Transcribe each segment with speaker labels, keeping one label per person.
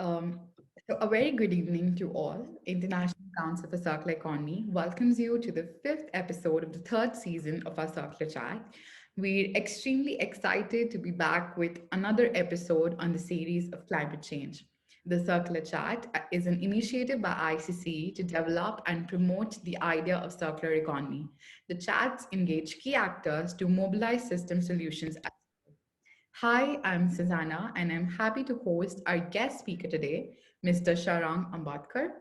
Speaker 1: Um, so a very good evening to all. International Council for Circular Economy welcomes you to the fifth episode of the third season of our Circular Chat. We're extremely excited to be back with another episode on the series of climate change. The Circular Chat is an initiative by ICC to develop and promote the idea of circular economy. The chats engage key actors to mobilize system solutions. Hi, I'm Susanna, and I'm happy to host our guest speaker today, Mr. Sharang Ambadkar.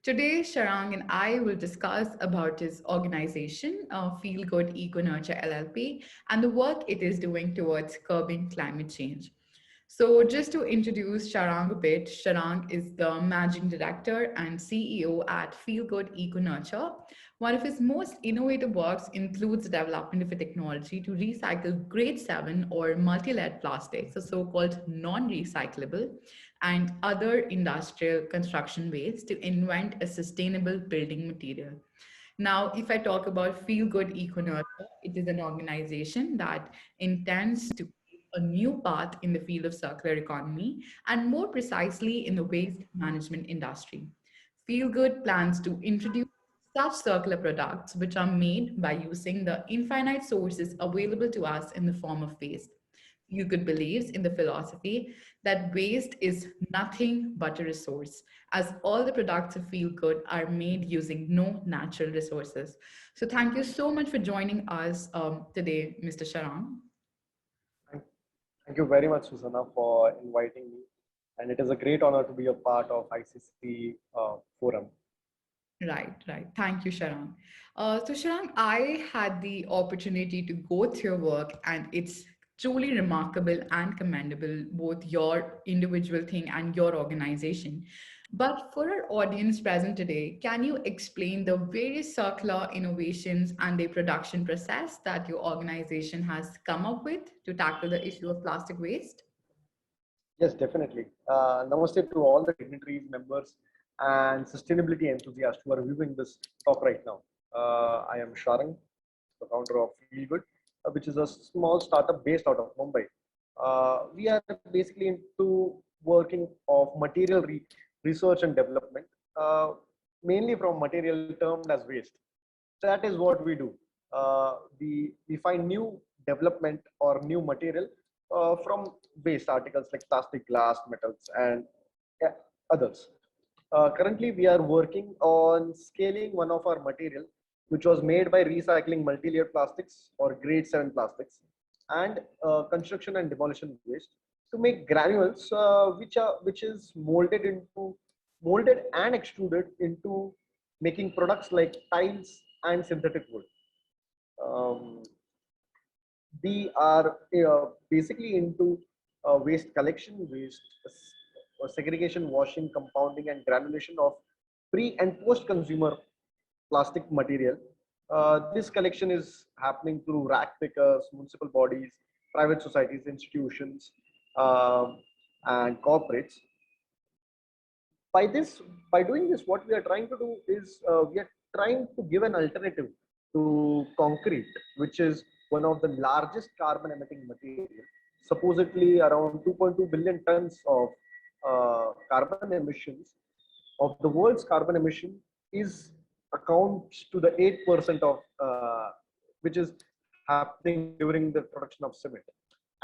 Speaker 1: Today, Sharang and I will discuss about his organization, FeelGood Eco-Nurture LLP, and the work it is doing towards curbing climate change. So, just to introduce Sharang a bit, Sharang is the managing director and CEO at FeelGood Eco-Nurture. One of his most innovative works includes the development of a technology to recycle grade 7 or multi-layered plastics, so so-called non-recyclable, and other industrial construction waste to invent a sustainable building material. Now, if I talk about Feel Good Eco-Nurture, it is an organization that intends to create a new path in the field of circular economy and more precisely in the waste management industry. Feel Good plans to introduce such circular products which are made by using the infinite sources available to us in the form of waste. Fieldgood believes in the philosophy that waste is nothing but a resource, as all the products of Fieldgood are made using no natural resources. So, thank you so much for joining us today, Mr. Sharan.
Speaker 2: Thank thank you very much, Susanna, for inviting me. And it is a great honor to be a part of ICC forum.
Speaker 1: Right, right. Thank you, Sharang. So, Sharang, I had the opportunity to go through your work, and it's truly remarkable and commendable, both your individual thing and your organization. But for our audience present today, can you explain the various circular innovations and the production process that your organization has come up with to tackle the issue of plastic waste?
Speaker 2: Yes, definitely. Namaste to all the dignitaries, members, and sustainability enthusiasts who are viewing this talk right now. I am Sharang, the founder of FeelGood, which is a small startup based out of Mumbai. We are basically into working of research and development, uh, mainly from material termed as waste. That is what we do. We find new development or new material from waste articles like plastic, glass, metals, and yeah, others. Currently, we are working on scaling one of our material, which was made by recycling multi-layered plastics or grade 7 plastics and construction and demolition waste to make granules, which is molded and extruded into making products like tiles and synthetic wood. Um, we are basically into waste collection, segregation, washing, compounding, and granulation of pre and post consumer plastic material. This collection is happening through rack pickers, municipal bodies, private societies, institutions, um, and corporates. By doing this, what we are trying to do is we are trying to give an alternative to concrete, which is one of the largest carbon emitting material, supposedly around 2.2 billion tons of carbon emissions of the world's carbon emission is accounts to the 8% of which is happening during the production of cement.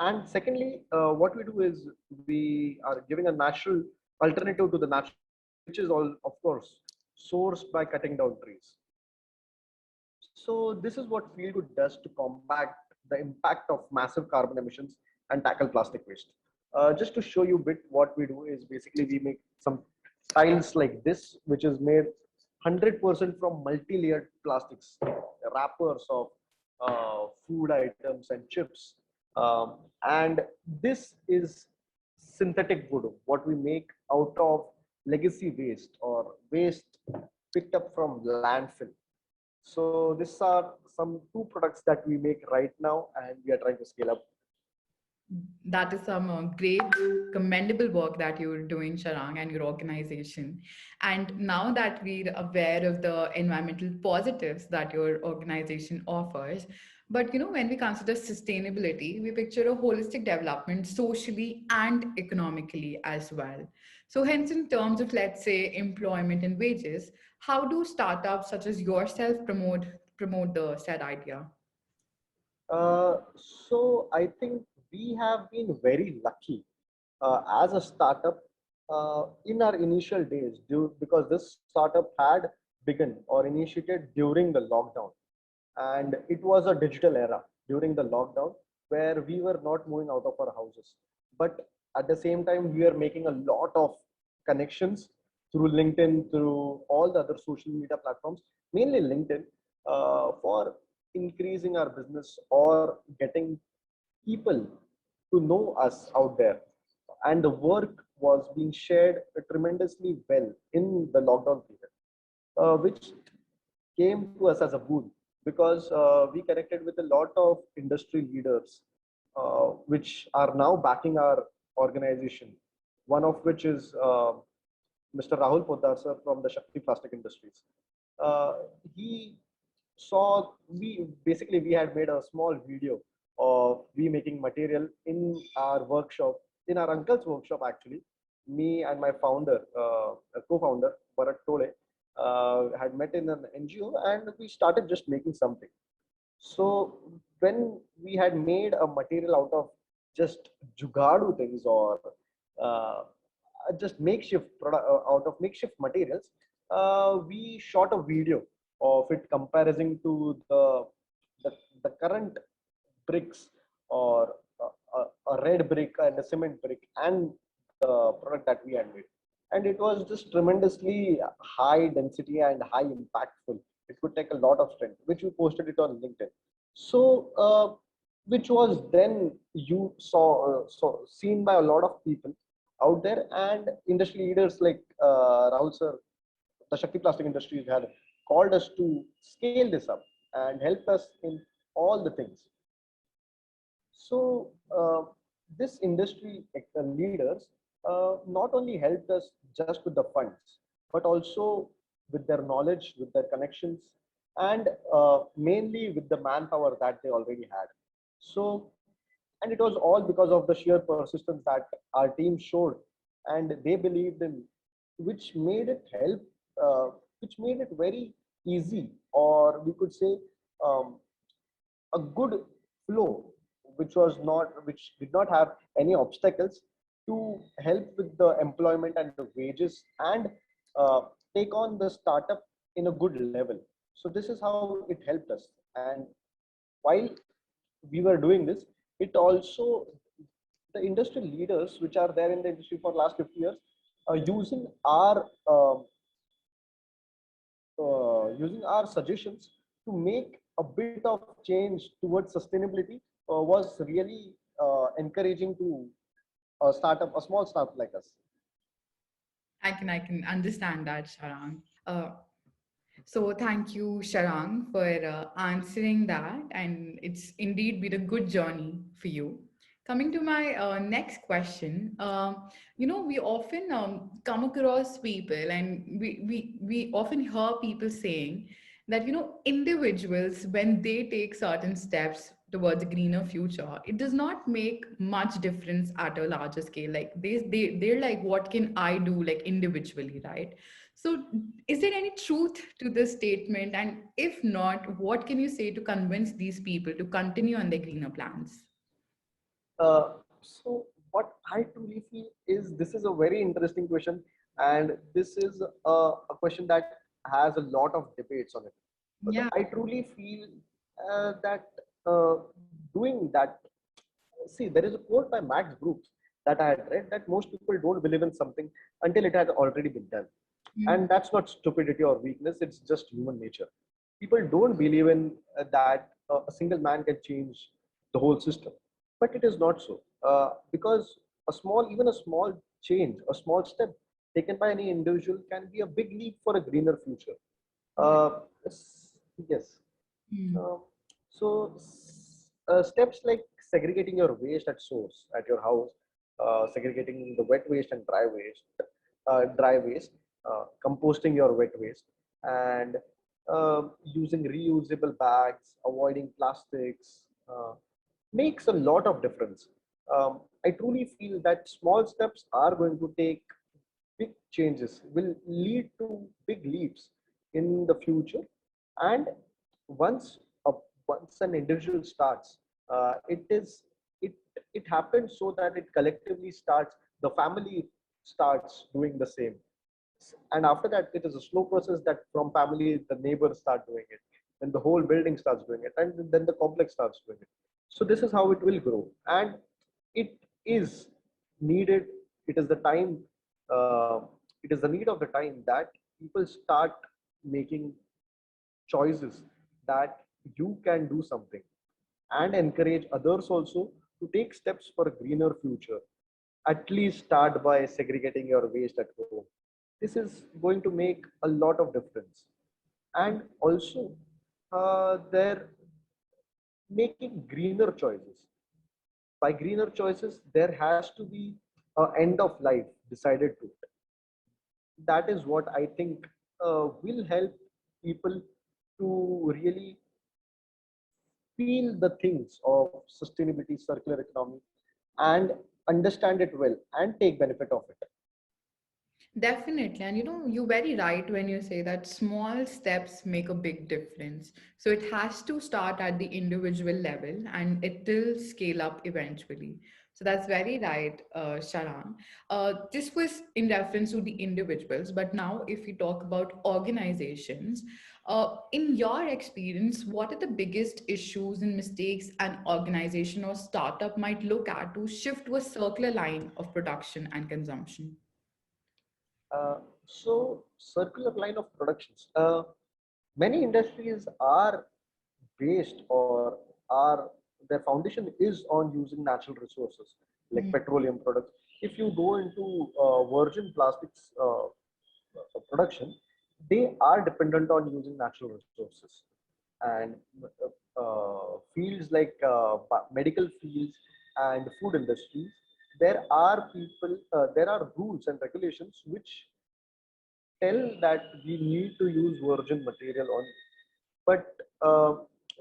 Speaker 2: And secondly, what we do is we are giving a natural alternative to the natural gas, which is all, of course, sourced by cutting down trees. So this is what Fieldwood does to combat the impact of massive carbon emissions and tackle plastic waste. Just to show you a bit, what we do is basically we make some tiles like this, which is made 100% from multi-layered plastics, wrappers of food items and chips. And this is synthetic wood, what we make out of legacy waste or waste picked up from landfill. So these are some two products that we make right now, and we are trying to scale up.
Speaker 1: That is some great, commendable work that you're doing, Sharang, and your organization. And now that we're aware of the environmental positives that your organization offers, But when we consider sustainability, we picture a holistic development socially and economically as well. So, hence, in terms of, let's say, employment and wages, how do startups such as yourself promote the said idea?
Speaker 2: So I think we have been very lucky as a startup in our initial days, because this startup had begun or initiated during the lockdown, and it was a digital era during the lockdown where we were not moving out of our houses, but at the same time we are making a lot of connections through LinkedIn, through all the other social media platforms, mainly LinkedIn, for increasing our business or getting people to know us out there. And the work was being shared tremendously well in the lockdown period, which came to us as a boon, because we connected with a lot of industry leaders, which are now backing our organization. One of which is Mr. Rahul Poddar sir from the Shakti Plastic Industries. Uh, he saw, we had made a small video of we making material in our workshop, in our uncle's workshop actually. Me and my founder, co-founder Bharat Tole, had met in an NGO, and we started just making something. So when we had made a material out of just jugadu things, or uh, just makeshift product out of makeshift materials, we shot a video of it comparing to the, the current bricks, or a red brick and a cement brick, and the product that we had made. And it was just tremendously high density and high impactful. It could take a lot of strength, which we posted it on LinkedIn. So, which was then you saw seen by a lot of people out there, and industry leaders like Rahul sir, the Shakti Plastic Industries had called us to scale this up and help us in all the things. So this industry leaders not only helped us just with the funds, but also with their knowledge, with their connections, and mainly with the manpower that they already had. So, and it was all because of the sheer persistence that our team showed, and they believed in, which made it help, which made it very easy, or we could say um, a good flow, which did not have any obstacles, to help with the employment and the wages, and uh, take on the startup in a good level. So this is how it helped us. And while we were doing this, it also, the industry leaders which are there in the industry for last 50 years, using our suggestions to make a bit of change towards sustainability, was really encouraging to a small startup like us.
Speaker 1: I can understand that, Sharang. Uh, So thank you, Sharang, for answering that. And it's indeed been a good journey for you. Coming to my next question, we often come across people, and we often hear people saying that, individuals, when they take certain steps towards a greener future, it does not make much difference at a larger scale. Like they're like, what can I do, like, individually, right? So, is there any truth to this statement? And if not, what can you say to convince these people to continue on their greener plans?
Speaker 2: So what I truly feel is, this is a very interesting question, and this is a question that has a lot of debates on it. But
Speaker 1: Yeah.
Speaker 2: I truly feel that uh, doing that. See, there is a quote by Max Brooks that I had read, that most people don't believe in something until it has already been done.
Speaker 1: Mm.
Speaker 2: And that's not stupidity or weakness, it's just human nature. People don't believe in that a single man can change the whole system. But it is not so. Because even a small change, a small step taken by any individual can be a big leap for a greener future.
Speaker 1: Yeah.
Speaker 2: Uh, yes.
Speaker 1: Mm.
Speaker 2: Um, so, steps like segregating your waste at source at your house, segregating the wet waste and dry waste, composting your wet waste, and using reusable bags, avoiding plastics, makes a lot of difference. I truly feel that small steps are going to take big changes, will lead to big leaps in the future. And once a, once an individual starts, it is it it happens so that it collectively starts. The family starts doing the same, and after that it is a slow process that from family the neighbors start doing it, then the whole building starts doing it, and then the complex starts doing it. So this is how it will grow, and it is needed. It is the time, uh, it is the need of the time that people start making choices, that you can do something, and encourage others also to take steps for a greener future. At least start by segregating your waste at home. This is going to make a lot of difference. And also, they're making greener choices. By greener choices, there has to be an end of life decided to it. That is what I think will help people to really feel the things of sustainability, circular economy, and understand it well and take benefit of it.
Speaker 1: Definitely. And you're very right when you say that small steps make a big difference. So it has to start at the individual level and it will scale up eventually. So that's very right, Sharan. This was in reference to the individuals, but now if we talk about organizations, in your experience, what are the biggest issues and mistakes an organization or startup might look at to shift to a circular line of production and consumption?
Speaker 2: So circular line of productions. Many industries are based, or are their foundation is on using natural resources like petroleum products. If you go into virgin plastics production, they are dependent on using natural resources. And fields like medical fields and food industries, there are rules and regulations which tell that we need to use virgin material only. But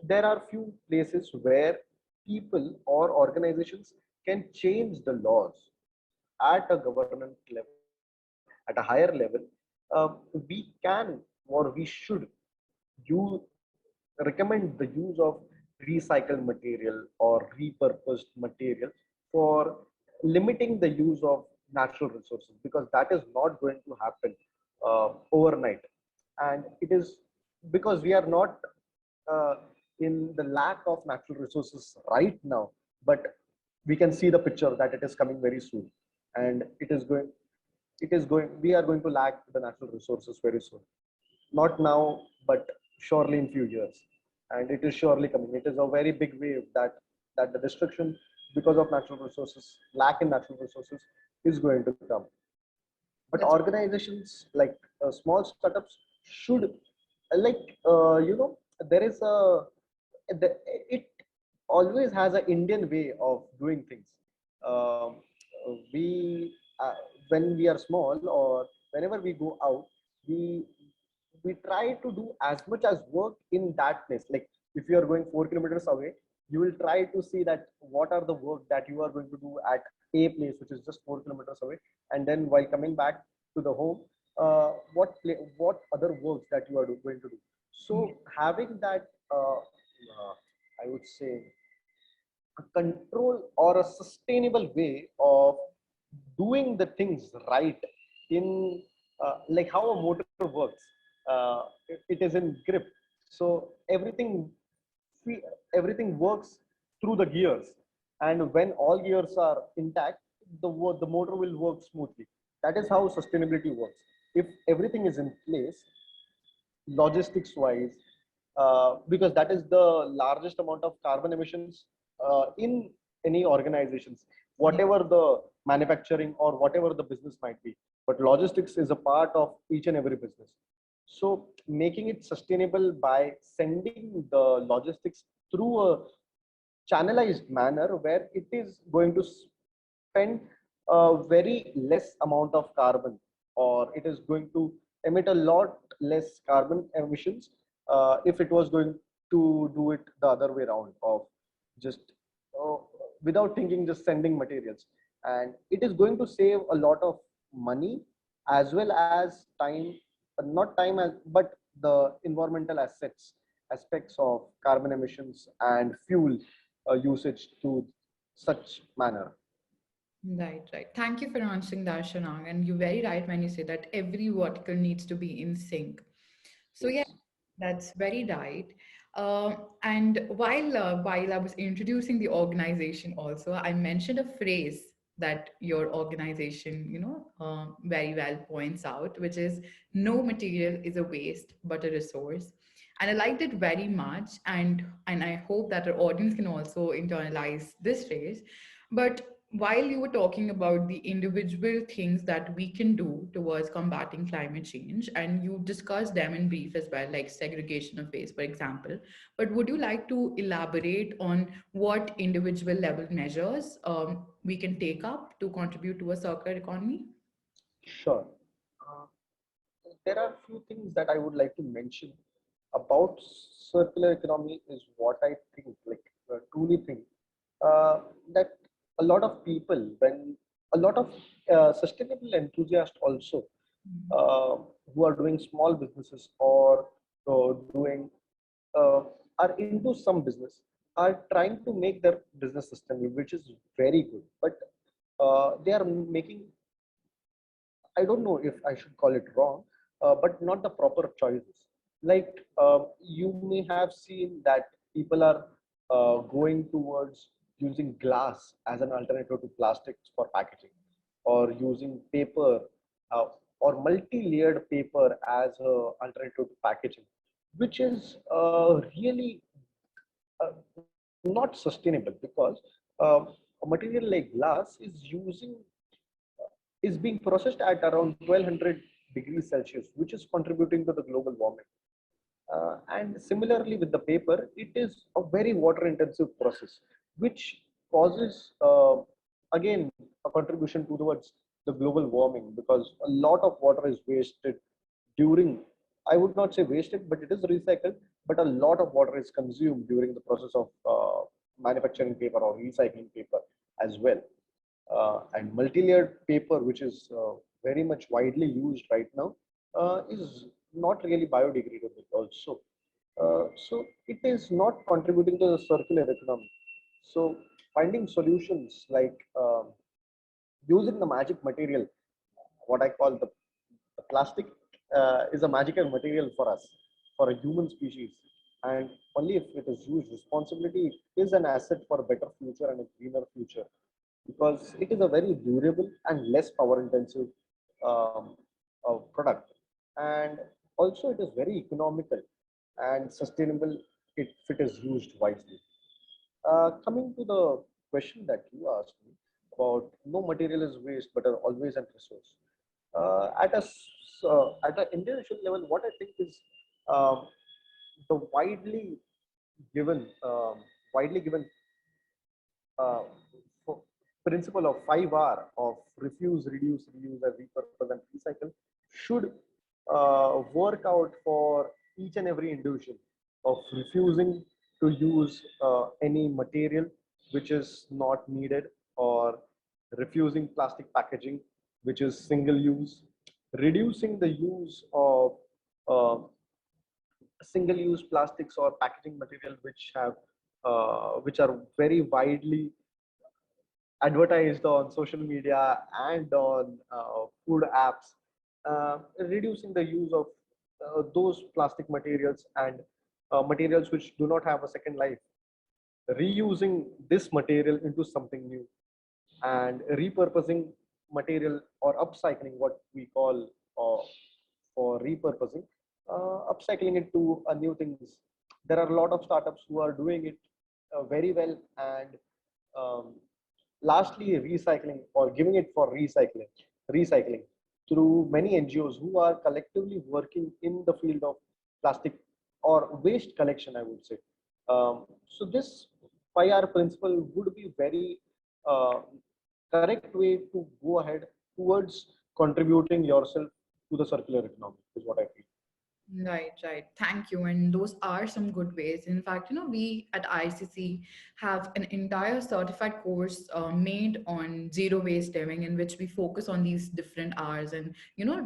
Speaker 2: there are few places where people or organizations can change the laws at a government level, at a higher level. We can, or we should, you recommend the use of recycled material or repurposed material for limiting the use of natural resources, because that is not going to happen overnight. And it is because we are not uh, in the lack of natural resources right now, but we can see the picture that it is coming very soon, and we are going to lack the natural resources very soon. Not now, but surely in few years. And it is surely coming. It is a very big wave that the destruction because of natural resources, lack in natural resources, is going to come. But
Speaker 1: That's
Speaker 2: organizations like small startups should there is it always has an Indian way of doing things. We When we are small, or whenever we go out, we we try to do as much as work in that place. Like if you are going 4 kilometers away, you will try to see that what are the work that you are going to do at a place which is just 4 kilometers away, and then while coming back to the home, what other works that you are going to do. So having that, I would say, a control or a sustainable way of doing the things right, in like how a motor works. It is in grip, so everything works through the gears, and when all gears are intact, the motor will work smoothly. That is how sustainability works. If everything is in place, logistics wise, because that is the largest amount of carbon emissions in any organizations, whatever the manufacturing or whatever the business might be. But logistics is a part of each and every business. So making it sustainable by sending the logistics through a channelized manner, where it is going to spend a very less amount of carbon, or it is going to emit a lot less carbon emissions, if it was going to do it the other way around of just uh, without thinking, just sending materials. And it is going to save a lot of money as well as time, not time as but the environmental aspects of carbon emissions and fuel usage to such manner.
Speaker 1: Right, right. Thank you for answering that, Shanang. And you're very right when you say that every vertical needs to be in sync. So yeah,
Speaker 2: Yes.
Speaker 1: that's very right. And while I was introducing the organization, also I mentioned a phrase that your organization, very well points out, which is no material is a waste but a resource. And I liked it very much, and I hope that our audience can also internalize this phrase. But while you were talking about the individual things that we can do towards combating climate change, and you discussed them in brief as well, like segregation of waste, for example, but would you like to elaborate on what individual level measures we can take up to contribute to a circular economy?
Speaker 2: Sure. Uh, there are few things that I would like to mention about circular economy is what I think, like truly think that a lot of people, when a lot of sustainable enthusiasts also uh, who are doing small businesses or doing uh, are into some business are trying to make their business sustainable, which is very good. But they are making, I don't know if I should call it wrong, but not the proper choices. Like you may have seen that people are going towards using glass as an alternative to plastics for packaging, or using paper uh, or multi-layered paper as an alternative to packaging, which is really not sustainable because a material like glass is being processed at around 1200 degrees Celsius, which is contributing to the global warming. And similarly with the paper, it is a very water intensive process, which causes again a contribution towards the global warming, because a lot of water is wasted during, I would not say wasted, but it is recycled, but a lot of water is consumed during the process of manufacturing paper or recycling paper as well. And multi-layered paper, which is very much widely used right now, is not really biodegradable also. So it is not contributing to the circular economy. So finding solutions like using the magic material, what I call the plastic, is a magical material for us, for a human species. And only if it is used responsibly, it is an asset for a better future and a greener future, because it is a very durable and less power intensive um, product. And also it is very economical and sustainable if it is used wisely. Coming to the question that you asked me about no material is waste but are always a resource. At an individual level, what I think is um, the given um, widely given uh, principle of 5R of refuse, reduce, reuse, and repurpose and recycle should work out for each and every individual of refusing to use any material which is not needed, or refusing plastic packaging which is single use, reducing the use of uh, single use plastics or packaging material which are very widely advertised on social media and on food apps, reducing the use of those plastic materials and materials which do not have a second life, reusing this material into something new, and repurposing material or upcycling, what we call for repurposing, upcycling it to new things. There are a lot of startups who are doing it very well, and um, lastly recycling or giving it for recycling through many NGOs who are collectively working in the field of plastic or waste collection, I would say. So this 5R principle would be very uh, correct way to go ahead towards contributing yourself to the circular economy, is what I feel.
Speaker 1: Right, right. Thank you. And those are some good ways. In fact, we at ICC have an entire certified course made on zero waste living, in which we focus on these different hours. And,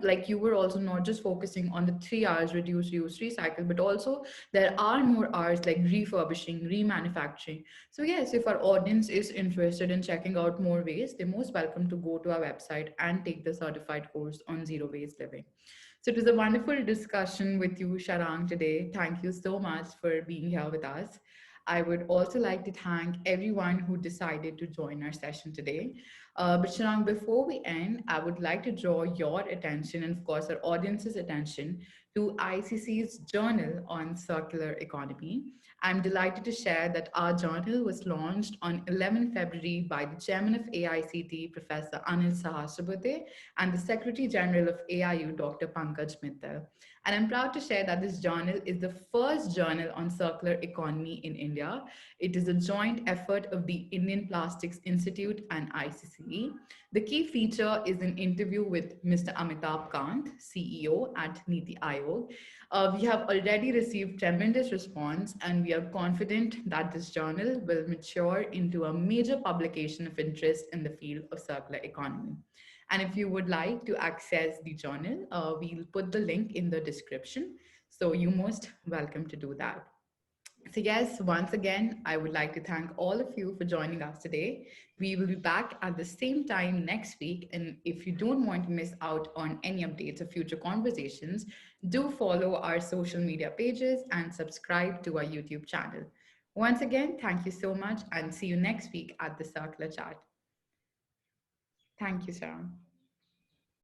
Speaker 1: like you were also not just focusing on the 3 hours reduce, use, recycle, but also there are more hours like refurbishing, remanufacturing. So, yes, if our audience is interested in checking out more ways, they're most welcome to go to our website and take the certified course on zero waste living. So it was a wonderful discussion with you, Sharang, today. Thank you so much for being here with us. I would also like to thank everyone who decided to join our session today. But Sharang, before we end, I would like to draw your attention and, of course, our audience's attention to ICC's journal on circular economy. I'm delighted to share that our journal was launched on 11 February by the chairman of AICT, Professor Anil Sahasrabudhe, and the Secretary General of AIU, Dr. Pankaj Mittal. And I'm proud to share that this journal is the first journal on circular economy in India. It is a joint effort of the Indian Plastics Institute and ICCE. The key feature is an interview with Mr. Amitabh Kant, CEO at Niti Aayog. We have already received tremendous response, and we are confident that this journal will mature into a major publication of interest in the field of circular economy. And if you would like to access the journal, we'll put the link in the description. So you're most welcome to do that. So, yes, once again, I would like to thank all of you for joining us today. We will be back at the same time next week. And if you don't want to miss out on any updates or future conversations, do follow our social media pages and subscribe to our YouTube channel. Once again, thank you so much and see you next week at the Circular Chat. Thank you, Sharon.